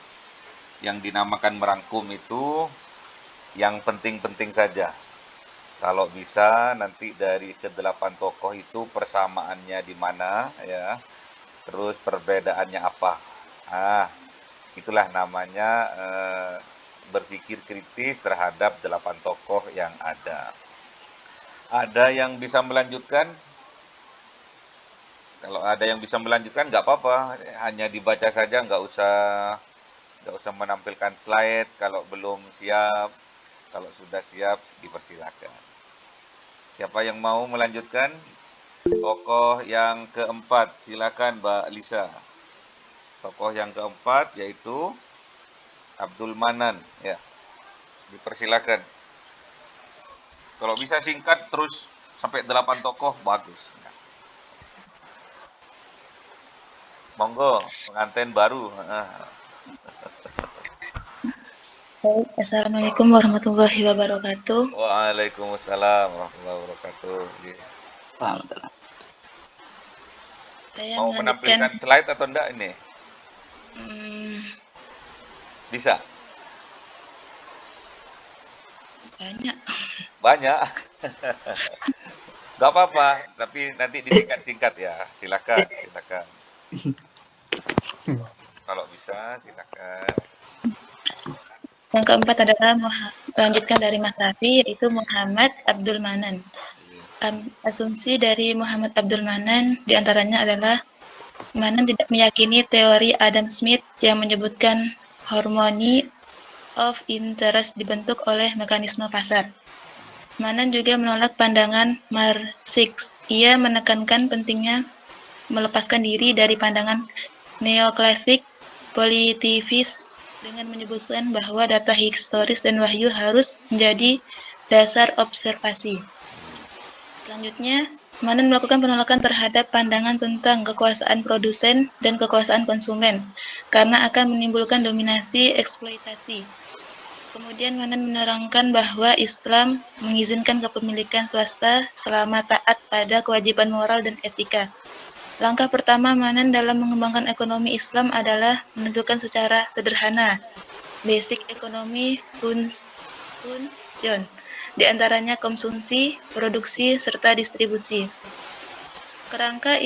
[SPEAKER 1] yang dinamakan merangkum itu yang penting-penting saja. Kalau bisa nanti dari ke-8 tokoh itu persamaannya di mana ya, terus perbedaannya apa. Itulah namanya berpikir kritis terhadap 8 tokoh yang ada. Ada yang bisa melanjutkan? Kalau ada yang bisa melanjutkan nggak apa-apa, hanya dibaca saja, nggak usah menampilkan slide. Kalau belum siap, kalau sudah siap dipersilakan. Siapa yang mau melanjutkan? Tokoh yang keempat, silakan Mbak Lisa. Tokoh yang keempat yaitu Abdul Manan, ya. Dipersilakan. Kalau bisa singkat terus sampai 8 tokoh bagus. Monggo, pengantin baru.
[SPEAKER 3] Baik, Assalamualaikum warahmatullahi wabarakatuh.
[SPEAKER 1] Waalaikumsalam warahmatullahi wabarakatuh.
[SPEAKER 3] Saya
[SPEAKER 1] Mau
[SPEAKER 3] melanjutkan
[SPEAKER 1] menampilkan slide atau enggak ini? Bisa? Banyak. Gak apa-apa, tapi nanti disingkat-singkat ya. Silakan. Kalau bisa, silakan.
[SPEAKER 3] Yang keempat adalah melanjutkan dari Mas Raffi, yaitu Muhammad Abdul Manan. Asumsi dari Muhammad Abdul Manan diantaranya adalah Manan tidak meyakini teori Adam Smith yang menyebutkan harmony of interest dibentuk oleh mekanisme pasar. Manan juga menolak pandangan Marxist. Ia menekankan pentingnya melepaskan diri dari pandangan neoklasik positivis dengan menyebutkan bahwa data historis dan wahyu harus menjadi dasar observasi. Selanjutnya, Manan melakukan penolakan terhadap pandangan tentang kekuasaan produsen dan kekuasaan konsumen karena akan menimbulkan dominasi eksploitasi. Kemudian Manan menerangkan bahwa Islam mengizinkan kepemilikan swasta selama taat pada kewajiban moral dan etika. Langkah pertama Manan dalam mengembangkan ekonomi Islam adalah menentukan secara sederhana basic ekonomi function, di antaranya konsumsi, produksi, serta distribusi. Kerangka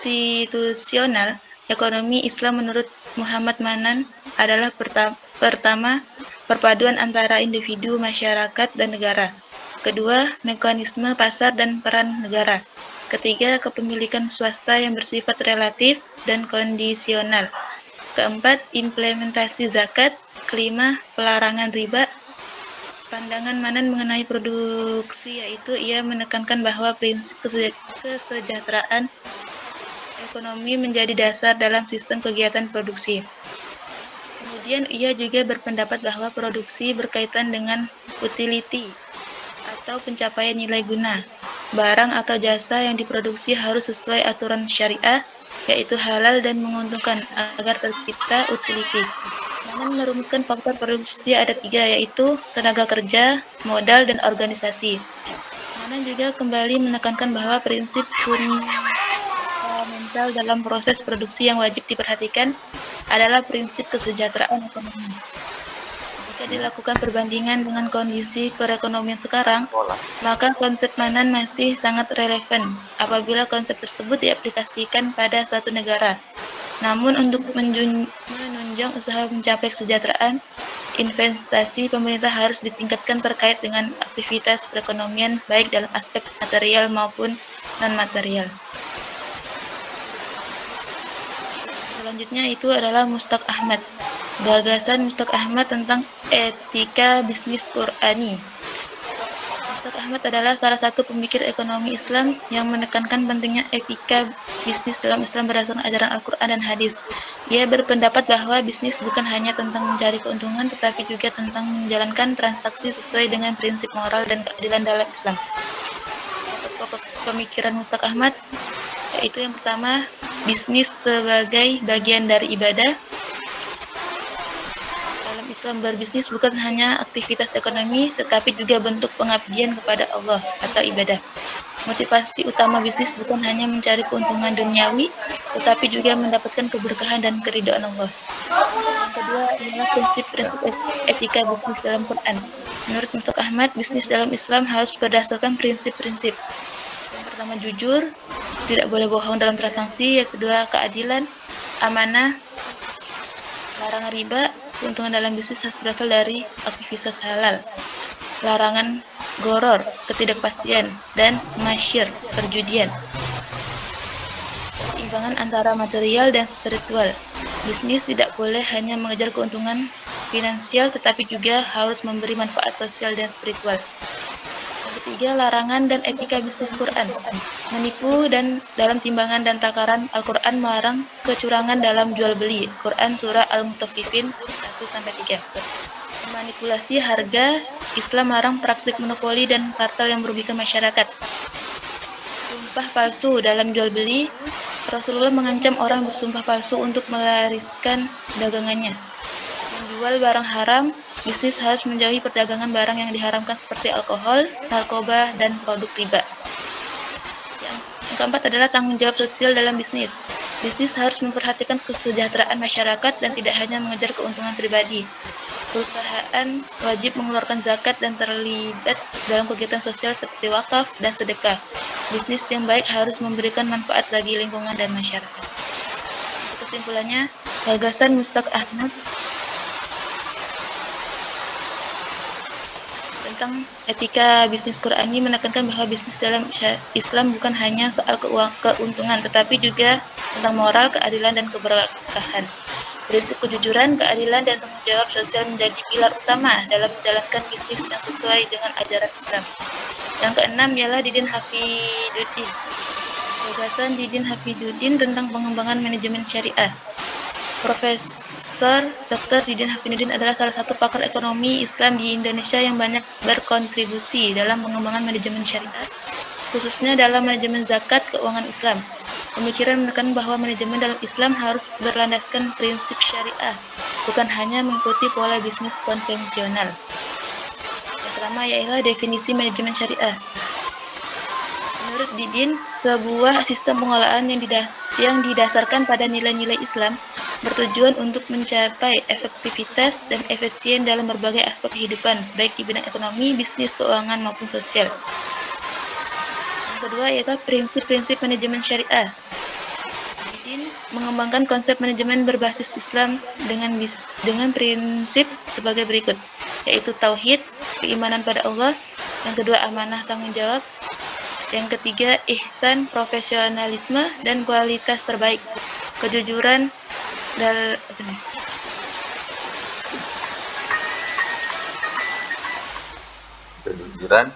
[SPEAKER 3] institusional ekonomi Islam menurut Muhammad Manan adalah pertama perpaduan antara individu, masyarakat, dan negara. Kedua, mekanisme pasar dan peran negara. Ketiga, kepemilikan swasta yang bersifat relatif dan kondisional. Keempat, implementasi zakat. Kelima, pelarangan riba. Pandangan Manan mengenai produksi yaitu ia menekankan bahwa prinsip kesejahteraan ekonomi menjadi dasar dalam sistem kegiatan produksi. Kemudian ia juga berpendapat bahwa produksi berkaitan dengan utility atau pencapaian nilai guna. Barang atau jasa yang diproduksi harus sesuai aturan syariah, yaitu halal dan menguntungkan agar tercipta utility. Manan merumuskan faktor produksi ada 3, yaitu tenaga kerja, modal, dan organisasi. Manan juga kembali menekankan bahwa prinsip fundamental dalam proses produksi yang wajib diperhatikan adalah prinsip kesejahteraan ekonomi. Jika dilakukan perbandingan dengan kondisi perekonomian sekarang, maka konsep Manan masih sangat relevan apabila konsep tersebut diaplikasikan pada suatu negara. Namun untuk menunjang usaha mencapai kesejahteraan, investasi pemerintah harus ditingkatkan terkait dengan aktivitas perekonomian baik dalam aspek material maupun non-material. Selanjutnya itu adalah Mustaq Ahmad. Gagasan Mustaq Ahmad tentang etika bisnis Qur'ani. Mustaq Ahmad adalah salah satu pemikir ekonomi Islam yang menekankan pentingnya etika bisnis dalam Islam berdasarkan ajaran Al-Quran dan hadis. Ia berpendapat bahwa bisnis bukan hanya tentang mencari keuntungan, tetapi juga tentang menjalankan transaksi sesuai dengan prinsip moral dan keadilan dalam Islam. Pokok-pokok pemikiran Mustaq Ahmad yaitu yang pertama, bisnis sebagai bagian dari ibadah. Dalam Islam berbisnis bukan hanya aktivitas ekonomi, tetapi juga bentuk pengabdian kepada Allah atau ibadah. Motivasi utama bisnis bukan hanya mencari keuntungan duniawi, tetapi juga mendapatkan keberkahan dan keridhaan Allah. Yang kedua adalah prinsip-prinsip etika bisnis dalam Quran. Menurut Mustaq Ahmad, bisnis dalam Islam harus berdasarkan prinsip-prinsip. Yang pertama jujur, tidak boleh bohong dalam transaksi. Yang kedua keadilan, amanah, larangan riba. Keuntungan dalam bisnis harus berasal dari aktivitas halal. Larangan goror, ketidakpastian, dan masyir, perjudian. Keseimbangan antara material dan spiritual. Bisnis tidak boleh hanya mengejar keuntungan finansial, tetapi juga harus memberi manfaat sosial dan spiritual. Yang ketiga, larangan dan etika bisnis Quran. Menipu dan dalam timbangan dan takaran Al-Quran melarang kecurangan dalam jual beli. Quran Surah Al-Mutaffifin 1-3. Manipulasi harga, Islam melarang praktik monopoli dan kartel yang merugikan masyarakat. Sumpah palsu dalam jual beli, Rasulullah mengancam orang bersumpah palsu untuk melariskan dagangannya. Menjual barang haram, bisnis harus menjauhi perdagangan barang yang diharamkan seperti alkohol, narkoba, dan produk riba. Yang keempat adalah tanggung jawab sosial dalam bisnis. Bisnis harus memperhatikan kesejahteraan masyarakat dan tidak hanya mengejar keuntungan pribadi. Perusahaan wajib mengeluarkan zakat dan terlibat dalam kegiatan sosial seperti wakaf dan sedekah. Bisnis yang baik harus memberikan manfaat bagi lingkungan dan masyarakat. Untuk kesimpulannya, gagasan Mustaq Ahmad tentang etika bisnis Qur'ani menekankan bahwa bisnis dalam Islam bukan hanya soal keuntungan, tetapi juga tentang moral, keadilan, dan keberkahan. Prinsip kejujuran, keadilan, dan tanggung jawab sosial menjadi pilar utama dalam menjalankan bisnis yang sesuai dengan ajaran Islam. Yang keenam ialah Didin Hafiduddin. Gagasan Didin Hafiduddin tentang pengembangan manajemen syariah. Profesor Dr. Didin Hafiduddin adalah salah satu pakar ekonomi Islam di Indonesia yang banyak berkontribusi dalam pengembangan manajemen syariah, khususnya dalam manajemen zakat keuangan Islam. Pemikiran menekan bahwa manajemen dalam Islam harus berlandaskan prinsip syariah, bukan hanya mengikuti pola bisnis konvensional. Yang pertama ialah definisi manajemen syariah. Menurut Didin, sebuah sistem pengelolaan yang didasarkan pada nilai-nilai Islam bertujuan untuk mencapai efektivitas dan efisien dalam berbagai aspek kehidupan, baik di bidang ekonomi, bisnis, keuangan, maupun sosial. Yang kedua yaitu prinsip-prinsip manajemen syariah. Didin mengembangkan konsep manajemen berbasis Islam dengan prinsip sebagai berikut. yaitu tauhid, keimanan pada Allah. Yang kedua, amanah tanggung jawab. Yang ketiga, ihsan, profesionalisme, dan kualitas terbaik. Kejujuran dan
[SPEAKER 1] Kejujuran,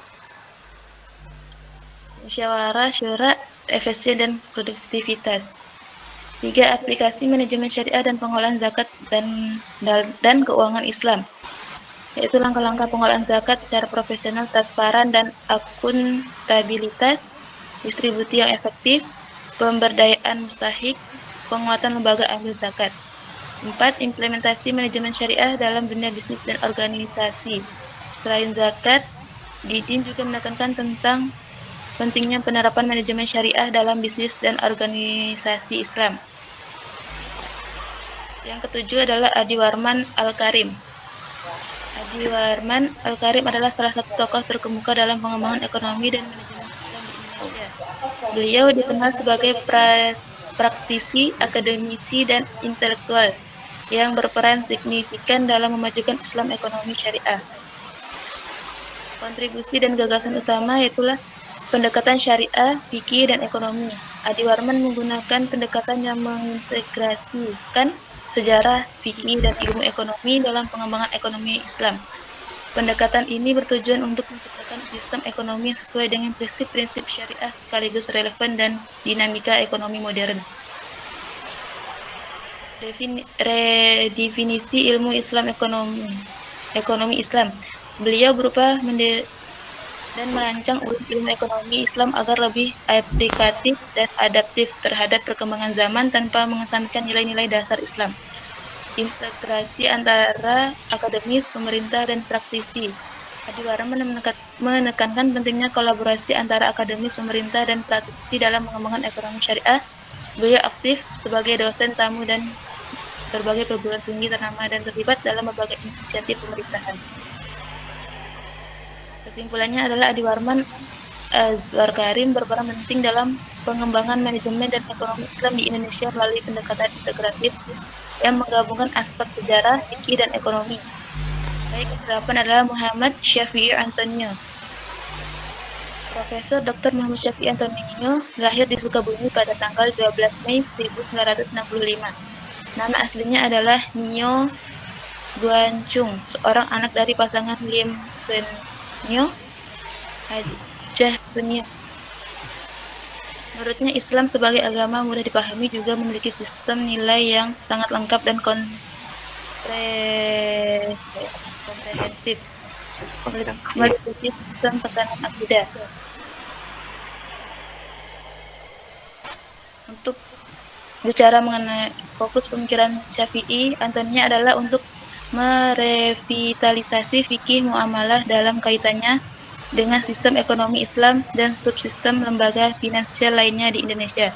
[SPEAKER 3] musyawarah, syura, efisien, dan produktivitas. 3. Aplikasi manajemen syariah dan pengolahan zakat dan keuangan Islam, yaitu langkah-langkah pengolahan zakat secara profesional, transparan, dan akuntabilitas, distribusi yang efektif, pemberdayaan mustahik, penguatan lembaga amil zakat. 4. Implementasi manajemen syariah dalam dunia bisnis dan organisasi. Selain zakat, Didin juga menekankan tentang pentingnya penerapan manajemen syariah dalam bisnis dan organisasi Islam. Yang ketujuh adalah Adi Warman Al-Karim. Adi Warman Al-Karim adalah salah satu tokoh terkemuka dalam pengembangan ekonomi dan manajemen Islam di Indonesia. Beliau dikenal sebagai praktisi, akademisi, dan intelektual yang berperan signifikan dalam memajukan Islam ekonomi syariah. Kontribusi dan gagasan utama yaitulah pendekatan syariah, fikih, dan ekonomi. Adi Warman menggunakan pendekatan yang mengintegrasikan sejarah, fikih, dan ilmu ekonomi dalam pengembangan ekonomi Islam. Pendekatan ini bertujuan untuk menciptakan sistem ekonomi yang sesuai dengan prinsip-prinsip syariah sekaligus relevan dan dinamika ekonomi modern. Redefinisi ilmu Islam ekonomi Islam. Beliau berupa dan merancang ulang ilmu ekonomi Islam agar lebih aplikatif dan adaptif terhadap perkembangan zaman tanpa mengesampingkan nilai-nilai dasar Islam. Integrasi antara akademis, pemerintah, dan praktisi. Adi Warman menekankan pentingnya kolaborasi antara akademis, pemerintah, dan praktisi dalam pengembangan ekonomi syariah. Beliau aktif sebagai dosen tamu dan berbagai perguruan tinggi ternama dan terlibat dalam berbagai inisiatif pemerintahan. Kesimpulannya adalah Adi Warman Azwar Karim berperan penting dalam pengembangan manajemen dan ekonomi Islam di Indonesia melalui pendekatan integratif yang menggabungkan aspek sejarah, fikih, dan ekonomi. Baik, ke-8 adalah Muhammad Syafi'i Antonio. Profesor Dr. Muhammad Syafi'i Antonio lahir di Sukabumi pada tanggal 12 Mei 1965. Nama aslinya adalah Nio Guancung, seorang anak dari pasangan Lim Senyo Hajah Sunyo. Menurutnya Islam sebagai agama mudah dipahami juga memiliki sistem nilai yang sangat lengkap dan komprehensif, meliputi sistem tekanan akidah. Untuk bicara mengenai fokus pemikiran Syafi'i, Antonia adalah untuk merevitalisasi fikih muamalah dalam kaitannya dengan sistem ekonomi Islam dan subsistem lembaga finansial lainnya di Indonesia.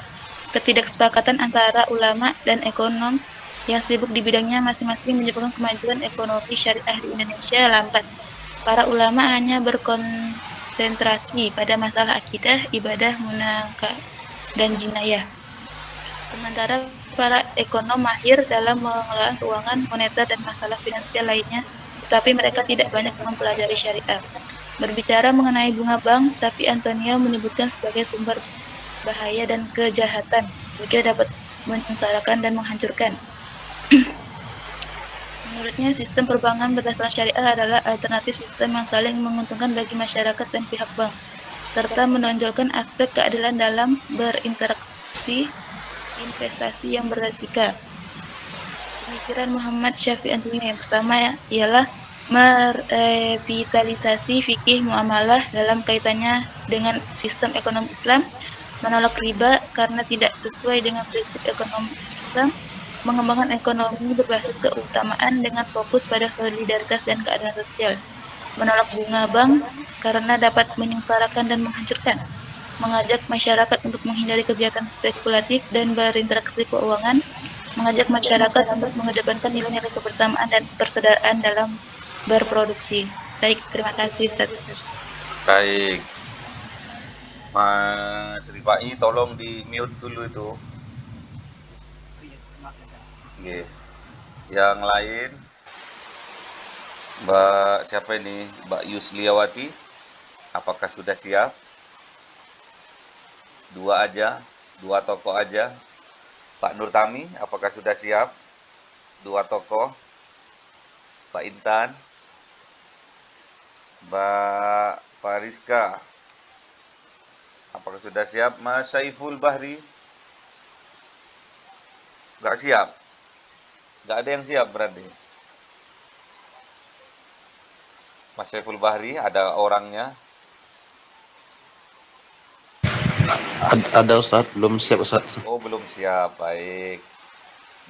[SPEAKER 3] Ketidaksepakatan antara ulama dan ekonom yang sibuk di bidangnya masing-masing menyebabkan kemajuan ekonomi syariah di Indonesia lambat. Para ulama hanya berkonsentrasi pada masalah akidah, ibadah, munakadah, dan jinayah. Sementara para ekonom mahir dalam mengelola keuangan, moneter, dan masalah finansial lainnya, tetapi mereka tidak banyak mempelajari syariah. Berbicara mengenai bunga bank, Syafi'i Antonio menyebutkan sebagai sumber bahaya dan kejahatan, juga dapat menyengsarakan dan menghancurkan. Menurutnya, sistem perbankan berdasarkan syariah adalah alternatif sistem yang saling menguntungkan bagi masyarakat dan pihak bank, serta menonjolkan aspek keadilan dalam berinteraksi investasi yang beretika. Pemikiran Muhammad Syafi'i Antonio yang pertama ialah merevitalisasi fikih muamalah dalam kaitannya dengan sistem ekonomi Islam, menolak riba karena tidak sesuai dengan prinsip ekonomi Islam, mengembangkan ekonomi berbasis keutamaan dengan fokus pada solidaritas dan keadilan sosial, menolak bunga bank karena dapat menyengsarakan dan menghancurkan, mengajak masyarakat untuk menghindari kegiatan spekulatif dan berinteraksi keuangan, mengajak masyarakat untuk mengedepankan nilai-nilai kebersamaan dan persaudaraan dalam berproduksi. Baik, terima kasih Ustaz.
[SPEAKER 1] baik. Mas Rifai, tolong di mute dulu itu. Oke. Yang lain, Mbak siapa ini? Mbak Yusliawati, apakah sudah siap? Dua aja, dua tokoh aja. Pak Nurtami, apakah sudah siap? Dua tokoh. Pak Intan, Mbak Fariska, apakah sudah siap? Mas Saiful Bahri, nggak siap? Nggak ada yang siap berarti. Mas Saiful Bahri, ada orangnya.
[SPEAKER 4] Ada Ustadz, belum siap Ustadz.
[SPEAKER 1] Oh, belum siap. Baik.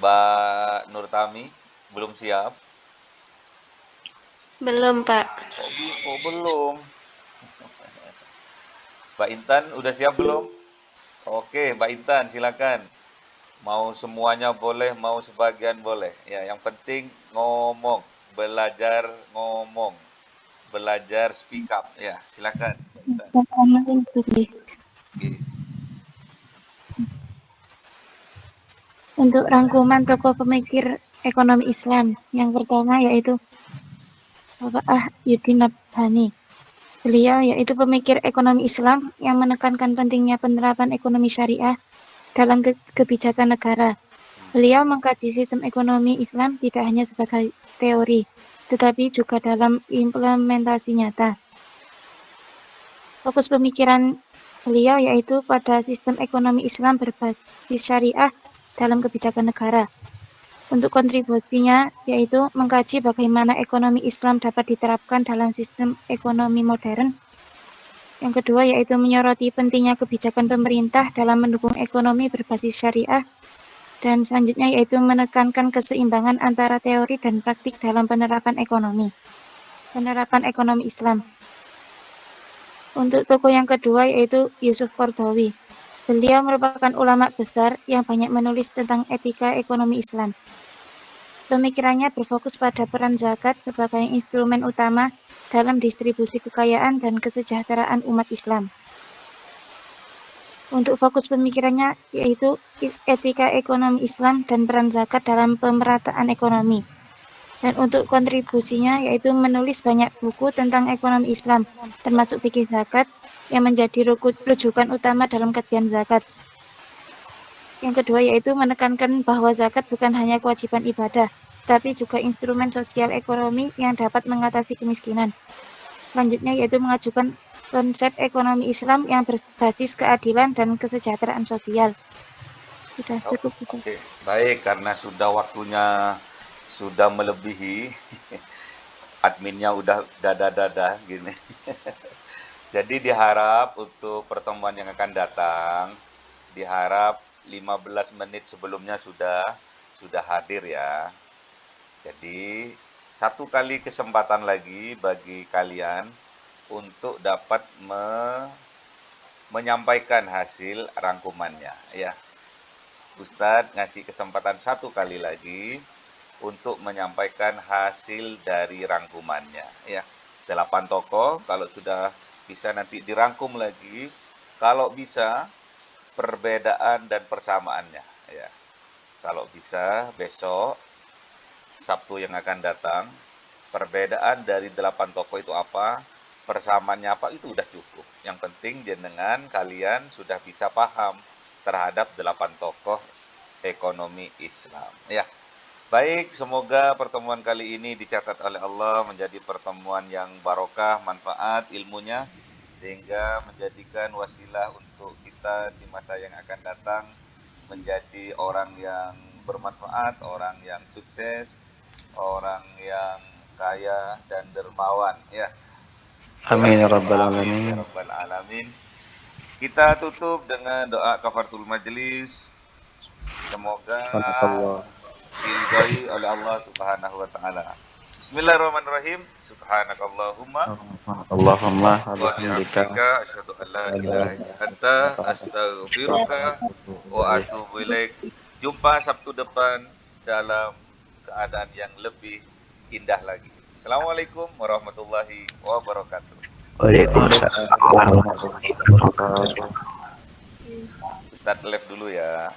[SPEAKER 1] Mbak Nurtami, belum siap?
[SPEAKER 3] Belum, Pak.
[SPEAKER 1] Oh, belum. Mbak Intan, udah siap belum? Oke, Mbak Intan, silakan. Mau semuanya boleh, mau sebagian boleh. Ya, yang penting ngomong, belajar ngomong, belajar speak up. Ya, silakan, Mbak Intan. Oke.
[SPEAKER 5] Untuk rangkuman tokoh pemikir ekonomi Islam, yang pertama yaitu Bapak Ahyuddin Nabhani. Beliau yaitu pemikir ekonomi Islam yang menekankan pentingnya penerapan ekonomi syariah dalam kebijakan negara. Beliau mengkaji sistem ekonomi Islam tidak hanya sebagai teori, tetapi juga dalam implementasi nyata. Fokus pemikiran beliau yaitu pada sistem ekonomi Islam berbasis syariah dalam kebijakan negara. Untuk kontribusinya yaitu mengkaji bagaimana ekonomi Islam dapat diterapkan dalam sistem ekonomi modern. Yang kedua yaitu menyoroti pentingnya kebijakan pemerintah dalam mendukung ekonomi berbasis syariah. Dan selanjutnya yaitu menekankan keseimbangan antara teori dan praktik dalam penerapan ekonomi Islam. Untuk tokoh yang kedua yaitu Yusuf Qaradawi. Beliau merupakan ulama besar yang banyak menulis tentang etika ekonomi Islam. Pemikirannya berfokus pada peran zakat sebagai instrumen utama dalam distribusi kekayaan dan kesejahteraan umat Islam. Untuk fokus pemikirannya yaitu etika ekonomi Islam dan peran zakat dalam pemerataan ekonomi. Dan untuk kontribusinya yaitu menulis banyak buku tentang ekonomi Islam, termasuk fikih zakat yang menjadi rujukan utama dalam kajian zakat. Yang kedua yaitu menekankan bahwa zakat bukan hanya kewajiban ibadah, tapi juga instrumen sosial ekonomi yang dapat mengatasi kemiskinan. Selanjutnya yaitu mengajukan konsep ekonomi Islam yang berbasis keadilan dan kesejahteraan sosial. Sudah cukup.
[SPEAKER 1] Oke, baik, karena sudah waktunya sudah melebihi, adminnya udah dada-dada gini. Jadi diharap untuk pertemuan yang akan datang, diharap 15 menit sebelumnya sudah hadir ya. Jadi satu kali kesempatan lagi bagi kalian untuk dapat menyampaikan hasil rangkumannya ya. Ustadz ngasih kesempatan satu kali lagi untuk menyampaikan hasil dari rangkumannya ya. 8 tokoh, kalau sudah bisa nanti dirangkum lagi, kalau bisa perbedaan dan persamaannya ya. Kalau bisa besok Sabtu yang akan datang, perbedaan dari 8 tokoh itu apa, persamaannya apa, itu udah cukup. Yang penting jenengan kalian sudah bisa paham terhadap 8 tokoh ekonomi Islam ya. Baik, semoga pertemuan kali ini dicatat oleh Allah menjadi pertemuan yang barokah, manfaat ilmunya, sehingga menjadikan wasilah untuk kita di masa yang akan datang menjadi orang yang bermanfaat, orang yang sukses, orang yang kaya dan dermawan ya.
[SPEAKER 4] Amin ya rabbal
[SPEAKER 1] Amin
[SPEAKER 4] alamin.
[SPEAKER 1] ya rabbal alamin. Kita tutup dengan doa kafaratul majelis. Semoga
[SPEAKER 4] Subhanallah.
[SPEAKER 1] diridhai oleh Allah Subhanahu wa taala. Bismillahirrahmanirrahim. Subhanakallahumma
[SPEAKER 4] Allahumma
[SPEAKER 1] wa
[SPEAKER 4] bihamdika
[SPEAKER 1] bihamdika asyhadu an la ilaha illa anta astaghfiruka wa atubu ilaik. Jumpa Sabtu depan dalam keadaan yang lebih indah lagi. Assalamualaikum warahmatullahi wabarakatuh.
[SPEAKER 2] Waalaikumsalam warahmatullahi wabarakatuh.
[SPEAKER 1] Ustadz live dulu ya.